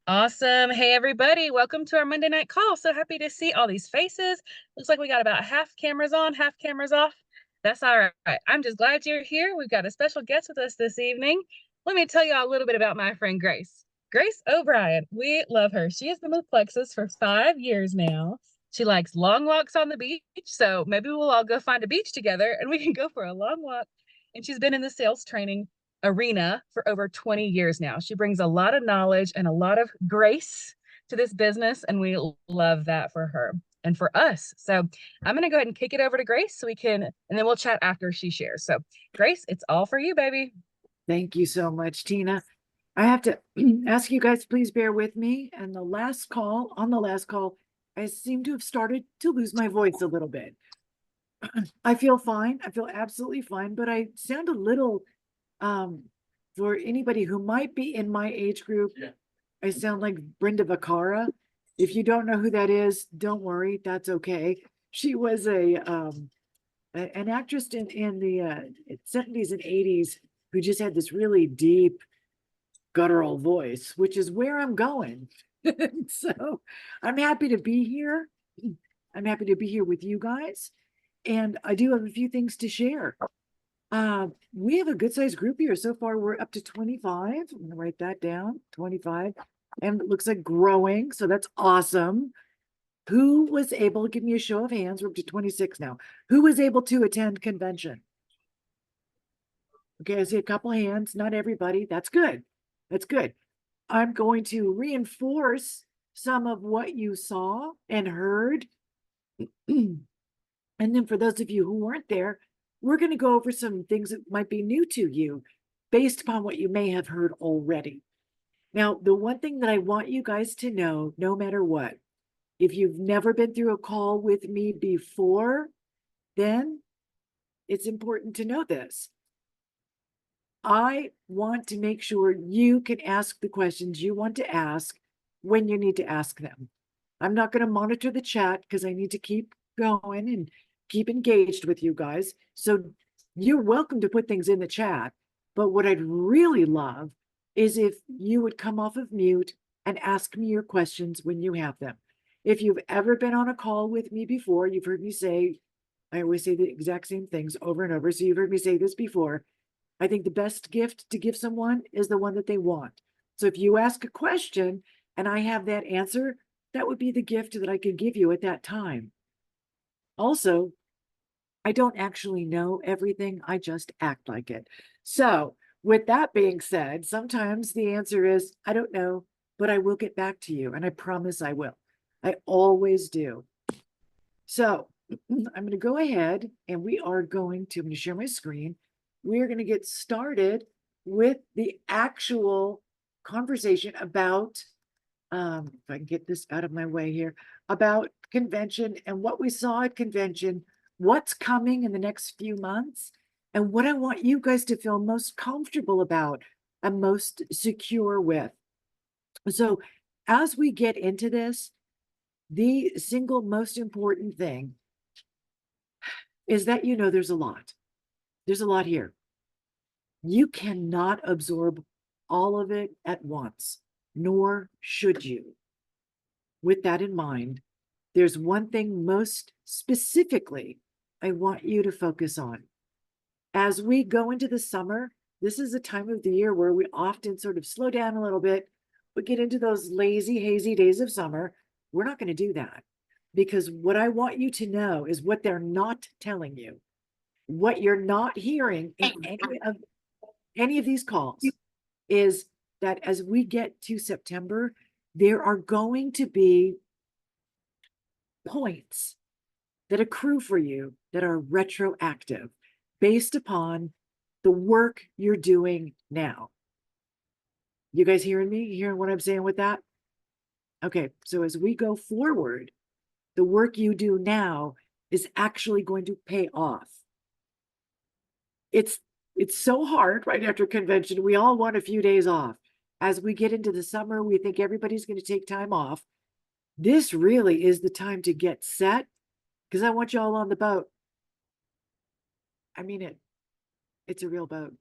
Awesome. Hey, everybody. Welcome to our Monday night call. So happy to see all these faces. Looks like we got about half cameras on, half cameras off. That's all right. I'm just glad you're here. We've got a special guest with us this evening. Let me tell you all a little bit about my friend Grace. Grace O'Brien. We love her. She has been with Plexus for 5 years now. She likes long walks on the beach. So maybe we'll all go find a beach together and we can go for a long walk. And she's been in the sales training arena for over 20 years now. She brings a lot of knowledge and a lot of grace to this business, and we love that for her and for us. So I'm going to go ahead and kick it over to Grace so we can, and then we'll chat after she shares. So, Grace, it's all for you, baby. Thank you so much, Tina. I have to ask you guys, please bear with me. And on the last call, I seem to have started to lose my voice a little bit. I feel fine. I feel absolutely fine, but I sound a little, for anybody who might be in my age group, I sound like Brenda Vacara. If you don't know who that is, don't worry, that's okay. She was an actress in the 70s and 80s who just had this really deep guttural voice, which is where I'm going. So I'm happy to be here. I'm happy to be here with you guys. And I do have a few things to share. We have a good sized group here. So far, we're up to 25. I'm gonna write that down, 25. And it looks like growing. So that's awesome. Who was able, give me a show of hands, we're up to 26 now. Who was able to attend convention? Okay, I see a couple hands, not everybody. That's good. That's good. I'm going to reinforce some of what you saw and heard. And then for those of you who weren't there, we're going to go over some things that might be new to you based upon what you may have heard already. Now, the one thing that I want you guys to know, no matter what, if you've never been through a call with me before, then it's important to know this. I want to make sure you can ask the questions you want to ask when you need to ask them. I'm not going to monitor the chat because I need to keep going and keep engaged with you guys. So you're welcome to put things in the chat. But what I'd really love is if you would come off of mute and ask me your questions when you have them. If you've ever been on a call with me before, you've heard me say, I always say the exact same things over and over. So you've heard me say this before. I think the best gift to give someone is the one that they want. So if you ask a question and I have that answer, that would be the gift that I can give you at that time. Also, I don't actually know everything. I just act like it. So with that being said, sometimes the answer is, I don't know, but I will get back to you. And I promise I will. I always do. So I'm going to go ahead and I'm going to share my screen. We're going to get started with the actual conversation about, if I can get this out of my way here, about convention and what we saw at convention, what's coming in the next few months, and what I want you guys to feel most comfortable about and most secure with. So as we get into this, the single most important thing is that there's a lot. There's a lot here. You cannot absorb all of it at once, nor should you. With that in mind, there's one thing most specifically I want you to focus on. As we go into the summer, this is a time of the year where we often sort of slow down a little bit, but get into those lazy, hazy days of summer. We're not going to do that because what I want you to know is what they're not telling you, what you're not hearing in any of these calls is that as we get to September, there are going to be points that accrue for you that are retroactive based upon the work you're doing now. You guys hearing me? Hearing what I'm saying with that? Okay, so as we go forward, the work you do now is actually going to pay off. It's so hard right after convention. We all want a few days off. As we get into the summer, we think everybody's going to take time off. This really is the time to get set because I want you all on the boat. I mean it. It's a real boat.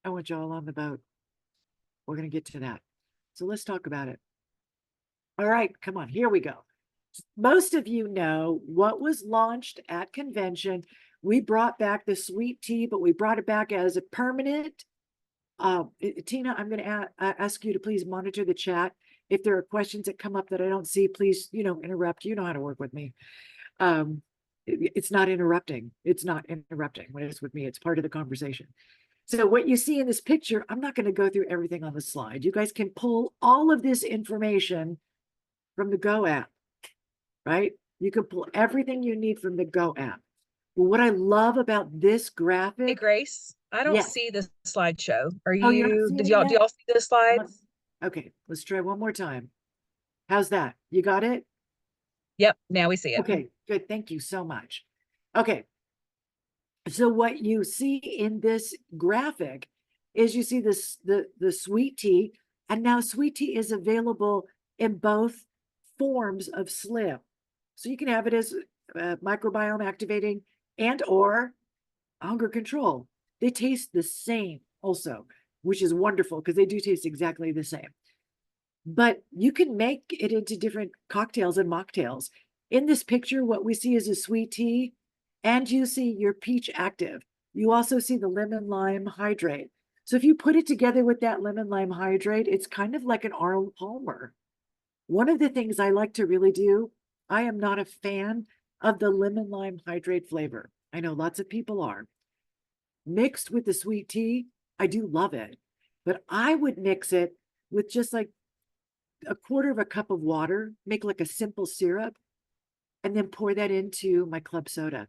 I want you all on the boat. We're going to get to that. So let's talk about it. All right, come on, here we go. Most of you know what was launched at convention. We brought back the sweet tea, but we brought it back as a permanent. Tina, I'm going to ask you to please monitor the chat. If there are questions that come up that I don't see, please, interrupt. You know how to work with me. It's not interrupting. It's not interrupting when it's with me. It's part of the conversation. So what you see in this picture, I'm not going to go through everything on the slide. You guys can pull all of this information from the Go app, right? You can pull everything you need from the Go app. Well, what I love about this Hey, graphic, Grace, I don't yeah. see the slideshow. Are Oh, you're not you, seeing do it y'all yet? see the slides? Okay, let's try one more time. How's that? You got it? Yep, now we see it. Okay, good. Thank you so much. Okay. So what you see in this graphic is you see this the sweet tea, and now sweet tea is available in both forms of slim. So you can have it as microbiome activating and or hunger control. They taste the same also, which is wonderful because they do taste exactly the same. But you can make it into different cocktails and mocktails. In this picture, what we see is a sweet tea, and you see your peach active. You also see the lemon lime hydrate. So if you put it together with that lemon lime hydrate, it's kind of like an Arnold Palmer. One of the things I like to really do, I am not a fan of the lemon lime hydrate flavor. I know lots of people are. Mixed with the sweet tea, I do love it, but I would mix it with just like a quarter of a cup of water, make like a simple syrup, and then pour that into my club soda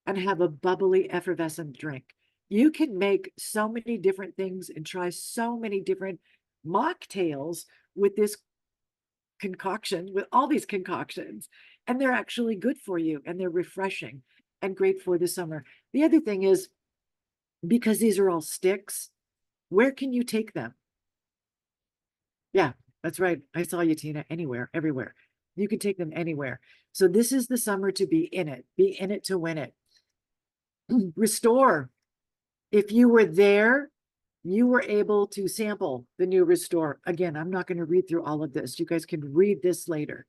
and have a bubbly, effervescent drink. You can make so many different things and try so many different mocktails with this concoction, with all these concoctions, and they're actually good for you and they're refreshing and great for the summer. The other thing is, because these are all sticks, where can you take them? Yeah, that's right. I saw you, Tina. Anywhere, everywhere. You can take them anywhere. So this is the summer to be in it to win it. Restore. If you were there, you were able to sample the new Restore. Again, I'm not going to read through all of this. You guys can read this later.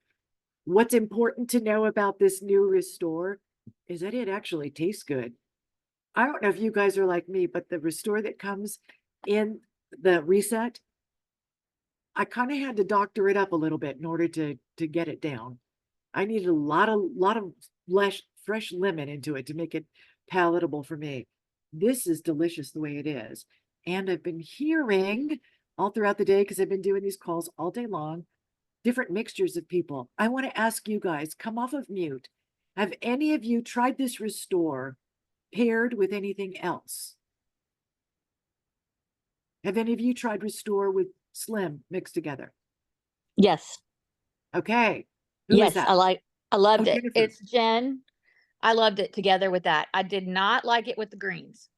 What's important to know about this new Restore is that it actually tastes good. I don't know if you guys are like me, but the Restore that comes in the reset, I kind of had to doctor it up a little bit in order to get it down. I needed a lot of fresh lemon into it to make it palatable for me. This is delicious the way it is. And I've been hearing all throughout the day, because I've been doing these calls all day long, different mixtures of people. I want to ask you guys, come off of mute. Have any of you tried this Restore paired with anything else? Have any of you tried Restore with Slim mixed together? Yes. Okay. Who is Yes, that? I loved Oh, it. Jennifer. It's Jen. I loved it together with that. I did not like it with the greens.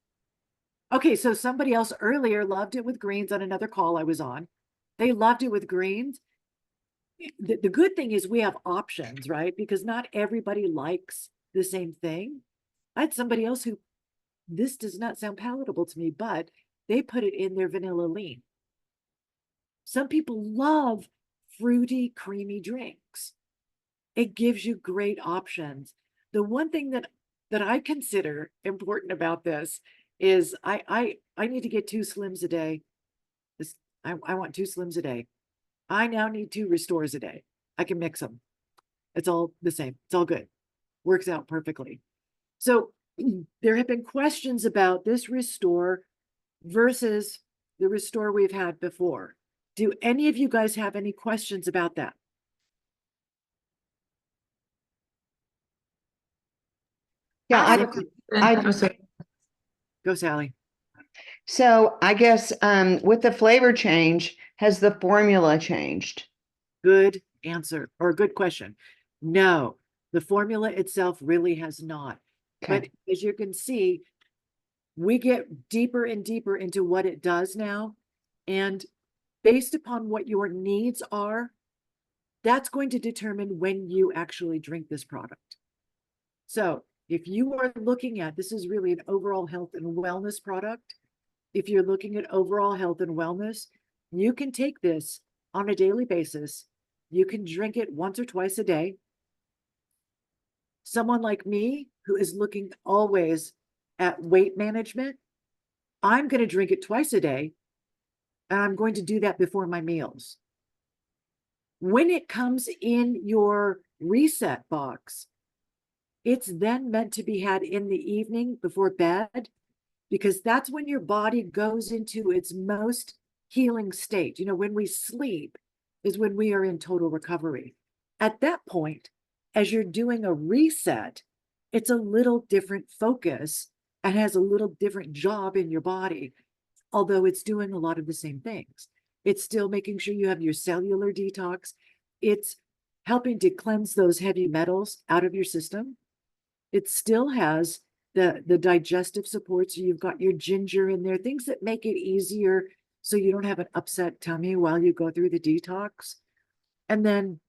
Okay, so somebody else earlier loved it with greens on another call I was on. They loved it with greens. The good thing is we have options, right? Because not everybody likes the same thing. I had somebody else who, this does not sound palatable to me, but they put it in their vanilla lean. Some people love fruity, creamy drinks. It gives you great options. The one thing that I consider important about this is I need to get 2 Slims a day. I want 2 Slims a day. I now need 2 Restores a day. I can mix them. It's all the same. It's all good. Works out perfectly. So there have been questions about this Restore versus the Restore we've had before. Do any of you guys have any questions about that? Yeah, Go, Sally. so I guess with the flavor change, has the formula changed? Good answer, or good question. No, the formula itself really has not. But Okay. as you can see, we get deeper and deeper into what it does now. And based upon what your needs are, that's going to determine when you actually drink this product. So if you are looking at, this is really an overall health and wellness product. If you're looking at overall health and wellness, you can take this on a daily basis You can drink it once or twice a day. Someone like me who is looking always at weight management, I'm going to drink it twice a day, and I'm going to do that before my meals. When it comes in your reset box, it's then meant to be had in the evening before bed, because that's when your body goes into its most healing state. You know, when we sleep is when we are in total recovery. At that point, as you're doing a reset, it's a little different focus and has a little different job in your body, although it's doing a lot of the same things. It's still making sure you have your cellular detox. It's helping to cleanse those heavy metals out of your system. It still has the digestive support. So you've got your ginger in there, things that make it easier so you don't have an upset tummy while you go through the detox. And then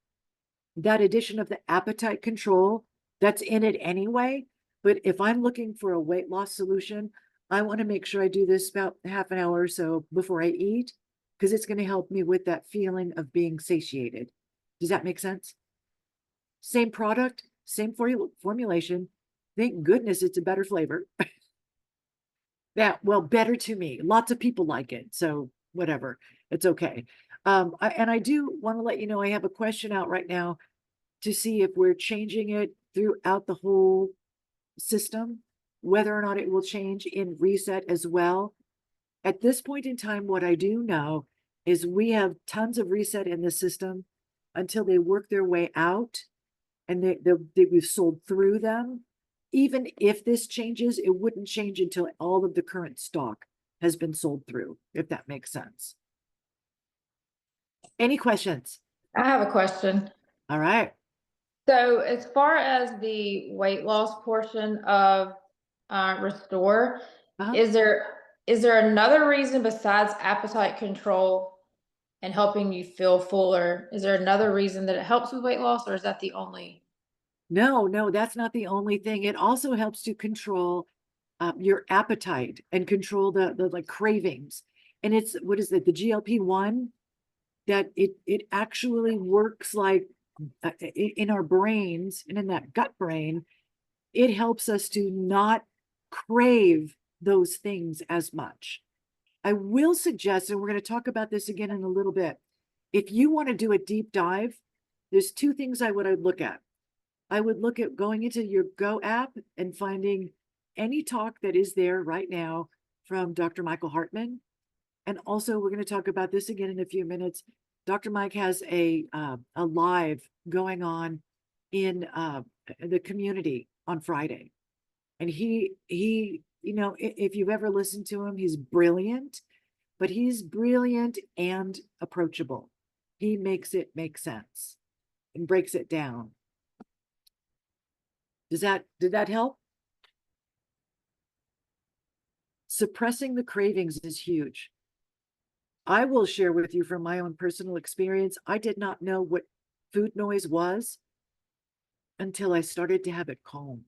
that addition of the appetite control, that's in it anyway. But if I'm looking for a weight loss solution, I want to make sure I do this about half an hour or so before I eat, because it's going to help me with that feeling of being satiated. Does that make sense? Same product, same formulation. Thank goodness it's a better flavor. Yeah, well, better to me. Lots of people like it, so whatever, it's okay. I do want to let you know I have a question out right now to see if we're changing it throughout the whole system, whether or not it will change in reset as well. At this point in time, what I do know is we have tons of reset in the system until they work their way out and we've sold through them. Even if this changes, it wouldn't change until all of the current stock has been sold through, if that makes sense. Any questions? I have a question. All right. So as far as the weight loss portion of Restore, Uh-huh. is there another reason besides appetite control and helping you feel fuller? Is there another reason that it helps with weight loss, or is that the only? No, that's not the only thing. It also helps to control your appetite and control the like cravings. And it's, what is it, the GLP-1, that it actually works like in our brains and in that gut brain. It helps us to not crave those things as much. I will suggest, and we're going to talk about this again in a little bit, if you want to do a deep dive, there's two things I would look at. I would look at going into your Go app and finding any talk that is there right now from Dr. Michael Hartman. And also, we're going to talk about this again in a few minutes. Dr. Mike has a live going on in the community on Friday. And he, you know, if you've ever listened to him, he's brilliant, but he's brilliant and approachable. He makes it make sense and breaks it down. Did that help? Suppressing the cravings is huge. I will share with you from my own personal experience. I did not know what food noise was until I started to have it calmed.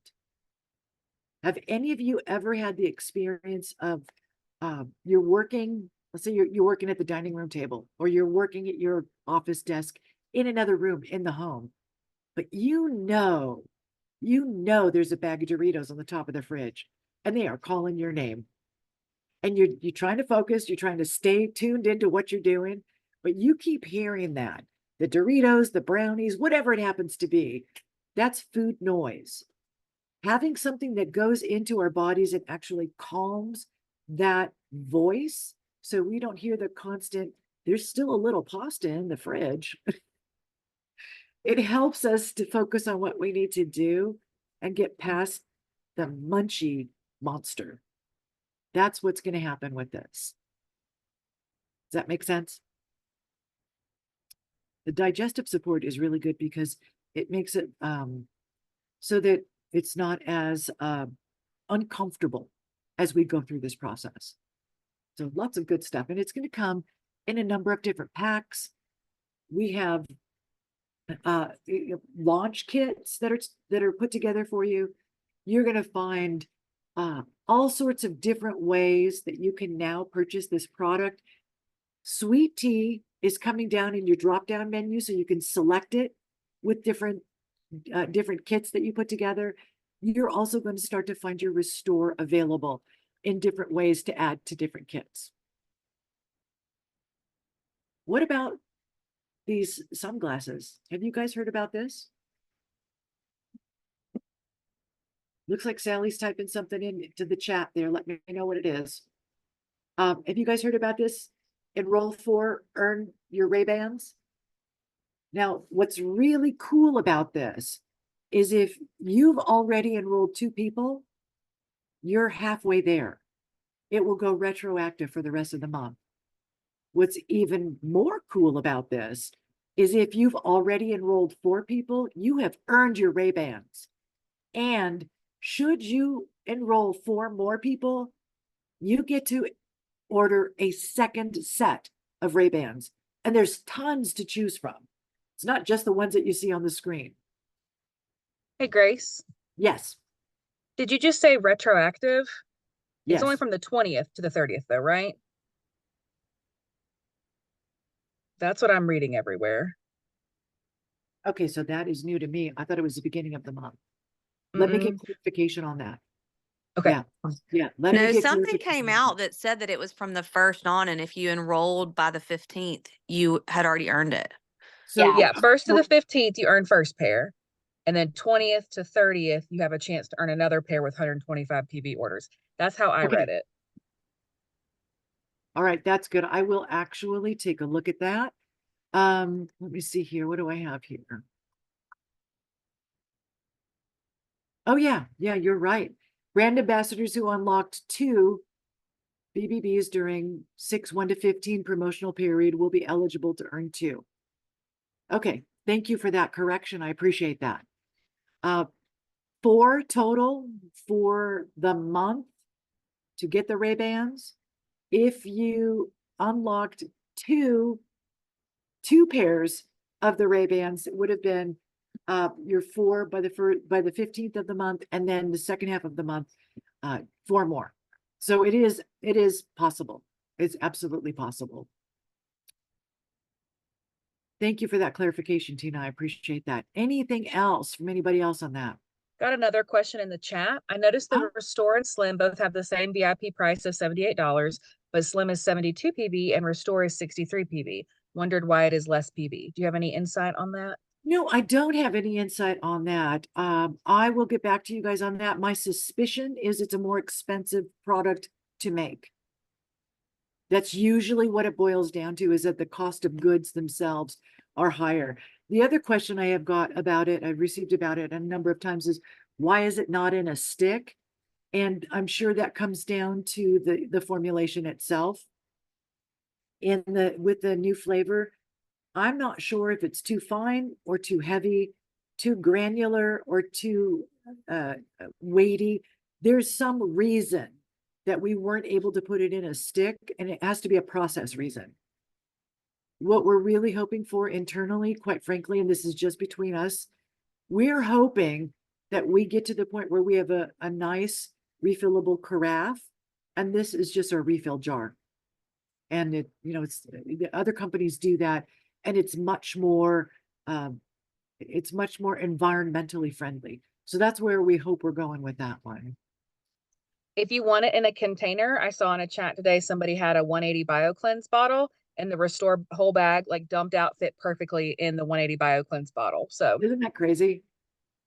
Have any of you ever had the experience of you're working, let's say you're working at the dining room table, or you're working at your office desk in another room in the home, but you know there's a bag of Doritos on the top of the fridge and they are calling your name. And you're trying to focus, you're trying to stay tuned into what you're doing, but you keep hearing that. The Doritos, the brownies, whatever it happens to be, that's food noise. Having something that goes into our bodies and actually calms that voice so we don't hear the constant, there's still a little pasta in the fridge. It helps us to focus on what we need to do and get past the munchy monster. That's what's going to happen with this. Does that make sense? The digestive support is really good because it makes it so that it's not as uncomfortable as we go through this process. So lots of good stuff. And it's going to come in a number of different packs. We have launch kits that are put together for you. You're going to find all sorts of different ways that you can now purchase this product. Sweet tea is coming down in your drop-down menu, so you can select it with different kits that you put together. You're also going to start to find your Restore available in different ways to add to different kits. What about these sunglasses? Have you guys heard about this? Looks like Sally's typing something into the chat there. Let me know what it is. Have you guys heard about this? Enroll for, earn your Ray-Bans. Now, what's really cool about this is if you've already enrolled 2 people, you're halfway there. It will go retroactive for the rest of the month. What's even more cool about this is if you've already enrolled 4 people, you have earned your Ray-Bans. And should you enroll 4 more people, you get to order a second set of Ray-Bans. And there's tons to choose from. It's not just the ones that you see on the screen. Hey, Grace, Yes, did you just say retroactive? yes. It's only from the 20th to the 30th though, right? That's what I'm reading everywhere. Okay, so that is new to me. I thought it was the beginning of the month. Let me get Mm-mm. clarification on that. Okay. Yeah, yeah. Let me No, get something clarification came on out that said that it was from the 1st on, and if you enrolled by the 15th, you had already earned it. So Yeah. Yeah, 1st to so- the 15th, you earn first pair. And then 20th to 30th, you have a chance to earn another pair with 125 PB orders. That's how I Okay. read it. all right, that's good. I will actually take a look at that. Let me see here. What do I have here? Oh yeah, you're right. Brand ambassadors who unlocked 2 BBBs during 6/1 to 15 promotional period will be eligible to earn 2. Okay, thank you for that correction. I appreciate that. 4 total for the month to get the Ray-Bans. If you unlocked two pairs of the Ray-Bans, it would have been your 4 by the 15th of the month, and then the second half of the month, 4 more. So it is possible. It's absolutely possible. Thank you for that clarification, Tina. I appreciate that. Anything else from anybody else on that? Got another question in the chat. I noticed the Huh? Restore and Slim both have the same VIP price of $78, but Slim is 72 PB and Restore is 63 PB. Wondered why it is less PB. Do you have any insight on that? No, I don't have any insight on that. I will get back to you guys on that. My suspicion is it's a more expensive product to make. That's usually what it boils down to, is that the cost of goods themselves are higher. The other question I have got about it, I've received about it a number of times, is why is it not in a stick? And I'm sure that comes down to the formulation itself. With the new flavor, I'm not sure if it's too fine or too heavy, too granular or too weighty. There's some reason that we weren't able to put it in a stick, and it has to be a process reason. What we're really hoping for internally, quite frankly, and this is just between us, we're hoping that we get to the point where we have a nice refillable carafe, and this is just a refill jar. And it's the other companies do that, and it's much more environmentally friendly. So that's where we hope we're going with that one. If you want it in a container, I saw in a chat today, somebody had a 180 BioCleanse bottle and the Restore whole bag, like dumped out, fit perfectly in the 180 BioCleanse bottle. So Isn't that crazy?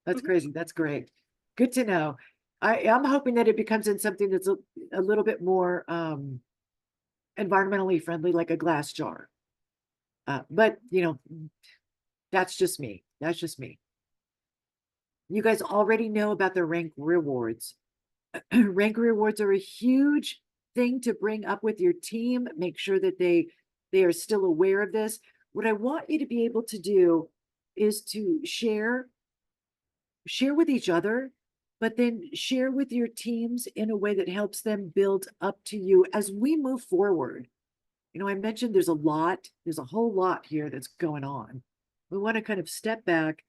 That's Mhm. crazy. That's great. Good to know. I'm hoping that it becomes in something that's a little bit more environmentally friendly, like a glass jar. But that's just me. That's just me. You guys already know about the rank rewards. Rank rewards are a huge thing to bring up with your team. Make sure that they are still aware of this. What I want you to be able to do is to share with each other, but then share with your teams in a way that helps them build up to you as we move forward. I mentioned there's a whole lot here that's going on. We want to kind of step back,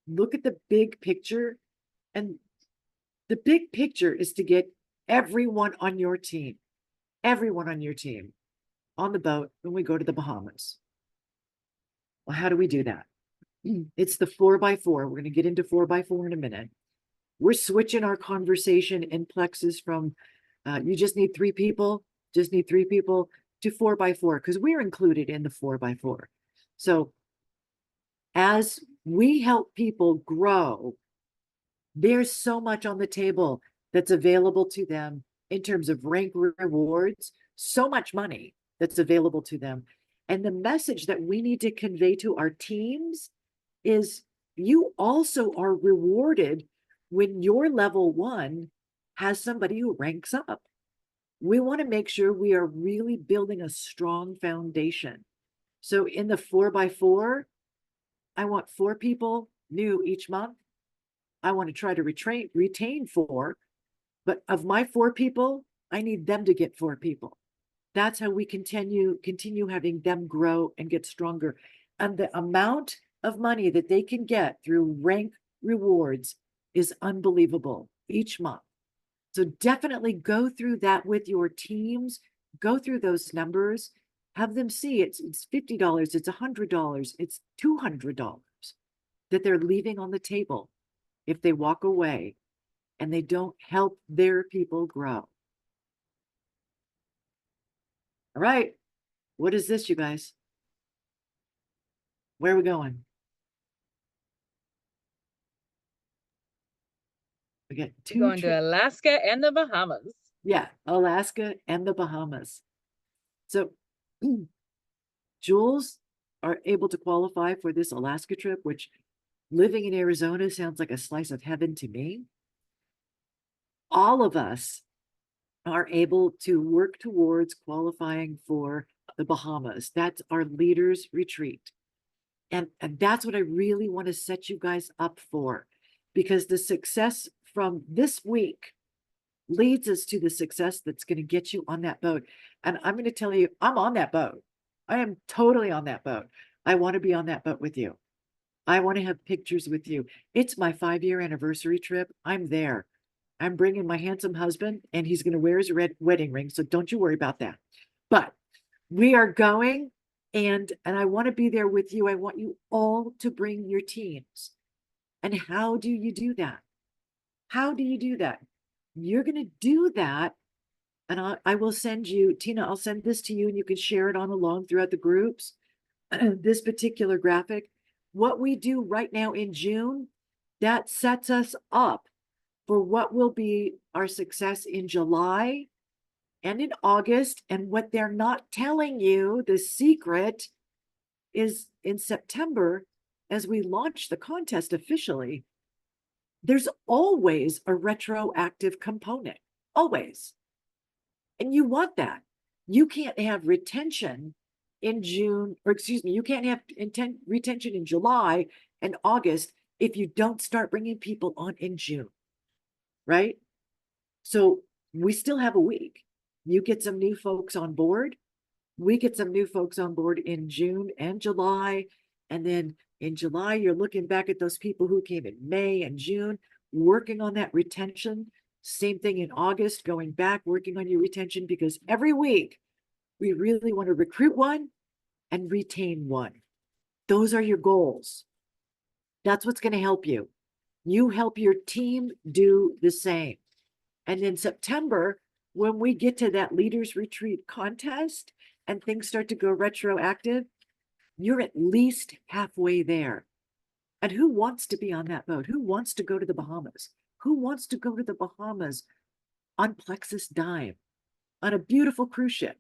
look at the big picture, and the big picture is to get everyone on your team on the boat when we go to the Bahamas. Well, how do we do that? It's the 4x4. We're going to get into 4x4 in a minute. We're switching our conversation in Plexus from you just need 3 people, to 4x4 because we're included in the 4x4. So as we help people grow, there's so much on the table that's available to them in terms of rank rewards, so much money that's available to them. And the message that we need to convey to our teams is you also are rewarded when your level 1 has somebody who ranks up. We want to make sure we are really building a strong foundation. So in the 4x4, I want 4 people new each month. I want to try to retain 4, but of my 4 people, I need them to get 4 people. That's how we continue having them grow and get stronger. And the amount of money that they can get through rank rewards is unbelievable each month. So definitely go through that with your teams, go through those numbers, have them see it's $50, it's $100, it's $200 that they're leaving on the table if they walk away and they don't help their people grow. All right, what is this, you guys? Where are we going? We got 2 Going to trips. Alaska and the Bahamas. Yeah, Alaska and the Bahamas. So Jules are able to qualify for this Alaska trip, which living in Arizona sounds like a slice of heaven to me. All of us are able to work towards qualifying for the Bahamas. That's our leaders retreat. And that's what I really want to set you guys up for, because the success from this week leads us to the success that's going to get you on that boat. And I'm going to tell you, I'm on that boat. I am totally on that boat. I want to be on that boat with you. I want to have pictures with you. It's my 5-year anniversary trip. I'm there. I'm bringing my handsome husband, and he's going to wear his red wedding ring. So don't you worry about that. But we are going, and I want to be there with you. I want you all to bring your teams. And how do you do that? How do you do that? You're going to do that. And I will send you, Tina, I'll send this to you and you can share it on along throughout the groups. This particular graphic, what we do right now in June, that sets us up for what will be our success in July and in August. And what they're not telling you, the secret, is in September, as we launch the contest officially, there's always a retroactive component, always. And you want that. You can't have retention in June, or excuse me, you can't have retention in July and August if you don't start bringing people on in June, right? So we still have a week. You get some new folks on board. We get some new folks on board in June and July. And then in July, you're looking back at those people who came in May and June, working on that retention. Same thing in August, going back, working on your retention, because every week we really want to recruit one and retain one. Those are your goals. That's what's going to help you. You help your team do the same. And in September, when we get to that leaders retreat contest and things start to go retroactive, you're at least halfway there. And who wants to be on that boat? Who wants to go to the Bahamas? Who wants to go to the Bahamas on Plexus Dime, on a beautiful cruise ship?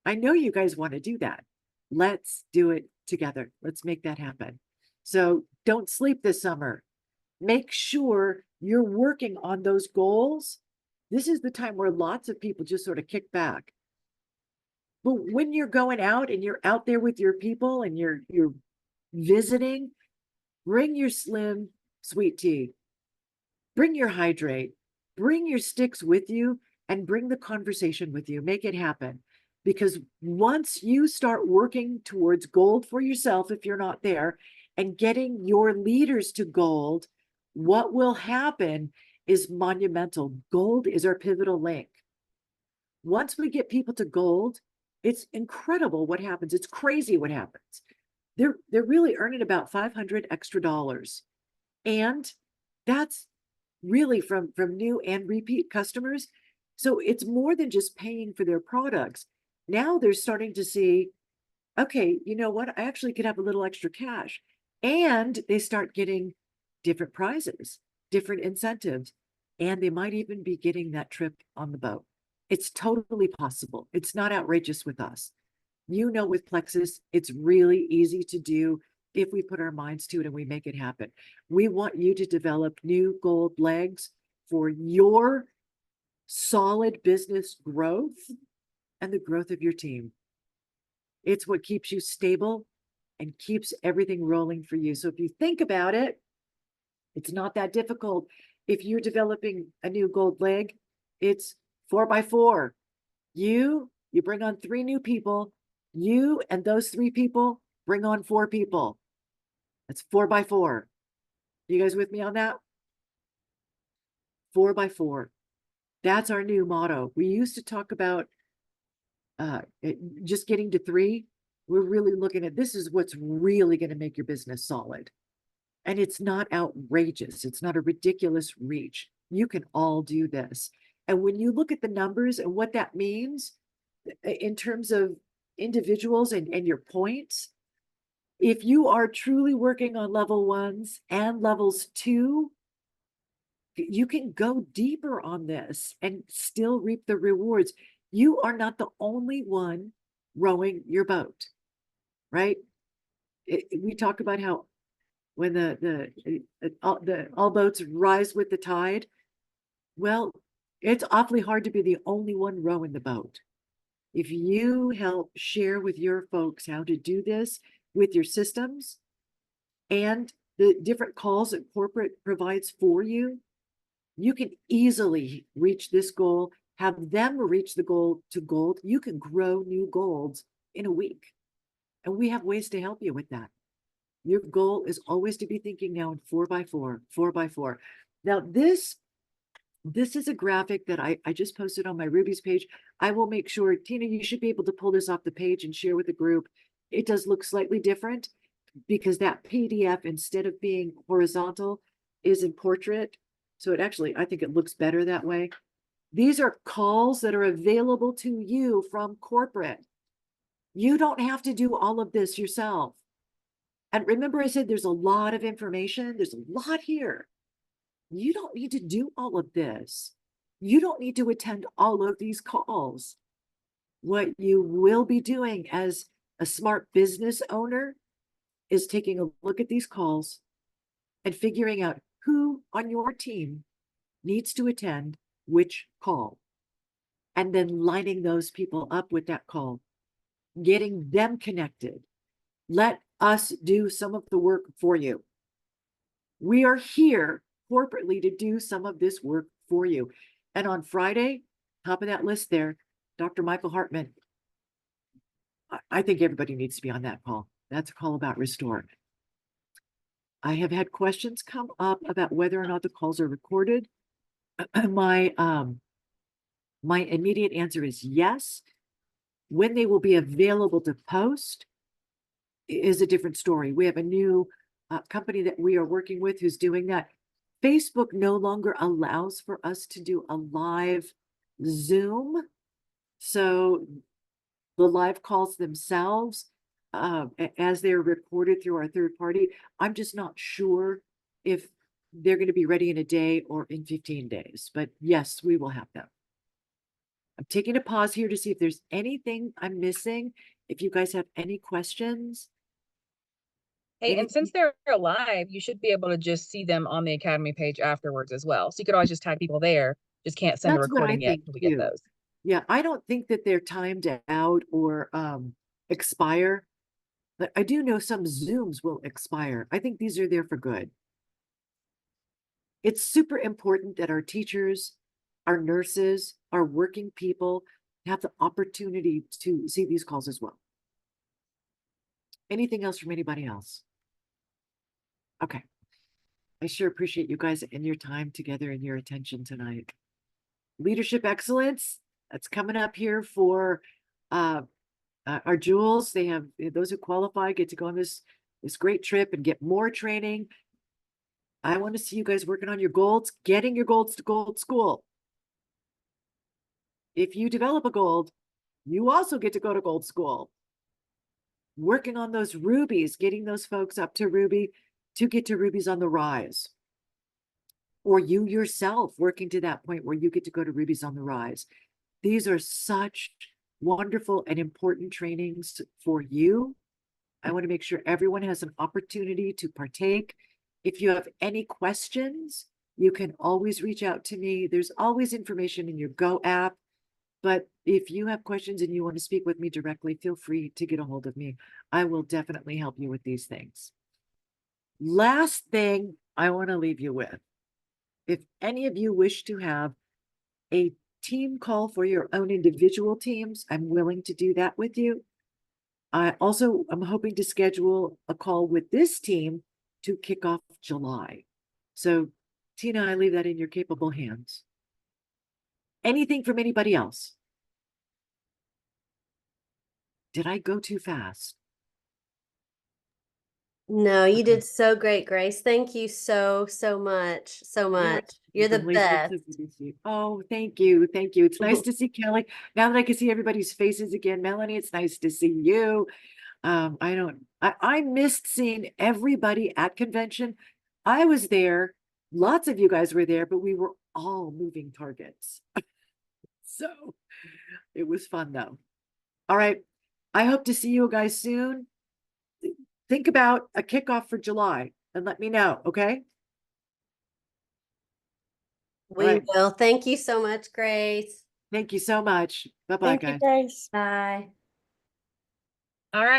I know you guys want to do that. Let's do it together. Let's make that happen. So don't sleep this summer. Make sure you're working on those goals. This is the time where lots of people just sort of kick back. But when you're going out and you're out there with your people and you're visiting, bring your Slim sweet tea, bring your hydrate, bring your sticks with you, and bring the conversation with you. Make it happen. Because once you start working towards gold for yourself, if you're not there, and getting your leaders to gold, what will happen is monumental. Gold is our pivotal link. Once we get people to gold, it's incredible what happens. It's crazy what happens. they're really earning about 500 extra dollars. And that's really from new and repeat customers. So it's more than just paying for their products. Now they're starting to see, okay, you know what? I actually could have a little extra cash. And they start getting different prizes, different incentives, and they might even be getting that trip on the boat. It's totally possible. It's not outrageous with us. You know, with Plexus, it's really easy to do if we put our minds to it and we make it happen. We want you to develop new gold legs for your solid business growth and the growth of your team. It's what keeps you stable and keeps everything rolling for you. So if you think about it, it's not that difficult. If you're developing a new gold leg, it's 4x4. You bring on 3 new people. You and those 3 people bring on 4 people. That's 4x4. You guys with me on that? 4x4. That's our new motto. We used to talk about just getting to 3. We're really looking at this is what's really going to make your business solid. And it's not outrageous. It's not a ridiculous reach. You can all do this. And when you look at the numbers and what that means in terms of individuals and your points, if you are truly working on level 1s and levels 2, you can go deeper on this and still reap the rewards. You are not the only one rowing your boat, right? We talk about how when all boats rise with the tide. Well, it's awfully hard to be the only one rowing the boat. If you help share with your folks how to do this with your systems and the different calls that corporate provides for you, you can easily reach this goal, have them reach the goal to gold. You can grow new golds in a week. And we have ways to help you with that. Your goal is always to be thinking now in 4x4, 4x4. Now this is a graphic that I just posted on my Ruby's page. I will make sure, Tina, you should be able to pull this off the page and share with the group. It does look slightly different because that PDF, instead of being horizontal, is in portrait. So it actually, I think it looks better that way. These are calls that are available to you from corporate. You don't have to do all of this yourself. And remember, I said there's a lot of information. There's a lot here. You don't need to do all of this. You don't need to attend all of these calls. What you will be doing as a smart business owner is taking a look at these calls and figuring out who on your team needs to attend which call, and then lining those people up with that call, getting them connected. Let us do some of the work for you. We are here corporately to do some of this work for you. And on Friday, top of that list there, Dr. Michael Hartman. I think everybody needs to be on that call. That's a call about Restore. I have had questions come up about whether or not the calls are recorded. My immediate answer is yes. When they will be available to post is a different story. We have a new company that we are working with who's doing that. Facebook no longer allows for us to do a live Zoom. So the live calls themselves, as they're recorded through our third party, I'm just not sure if they're going to be ready in a day or in 15 days. But yes, we will have them. I'm taking a pause here to see if there's anything I'm missing. If you guys have any questions. Hey, and since they're live, you should be able to just see them on the Academy page afterwards as well. So you could always just tag people there. Just can't send a That's what I recording yet think until we get too. those. Yeah, I don't think that they're timed out or expire. But I do know some Zooms will expire. I think these are there for good. It's super important that our teachers, our nurses, our working people have the opportunity to see these calls as well. Anything else from anybody else? Okay. I sure appreciate you guys and your time together and your attention tonight. Leadership excellence, that's coming up here for our jewels, they have, those who qualify get to go on this great trip and get more training. I want to see you guys working on your goals, getting your goals to Gold School. If you develop a gold, you also get to go to Gold School. Working on those rubies, getting those folks up to Ruby to get to Rubies on the Rise. Or you yourself working to that point where you get to go to Rubies on the Rise. These are such wonderful and important trainings for you. I want to make sure everyone has an opportunity to partake. If you have any questions, you can always reach out to me. There's always information in your Go app. But if you have questions and you want to speak with me directly, feel free to get a hold of me. I will definitely help you with these things. Last thing I want to leave you with. If any of you wish to have a team call for your own individual teams, I'm willing to do that with you. I'm hoping to schedule a call with this team to kick off July. So Tina, I leave that in your capable hands. Anything from anybody else? Did I go too fast? No, you Okay. did so great, Grace. Thank you so much. So much. You're the Lisa, it's so best. good to see you. Oh, thank you. Thank you. It's nice to see Kelly. Now that I can see everybody's faces again, Melanie, it's nice to see you. I missed seeing everybody at convention. I was there. Lots of you guys were there, but we were all moving targets. So it was fun though. All right. I hope to see you guys soon. Think about a kickoff for July and let me know, okay? We right. will. Thank you so much, Grace. Thank you so much. Bye-bye, Thank guys. you, Grace. Bye. All right.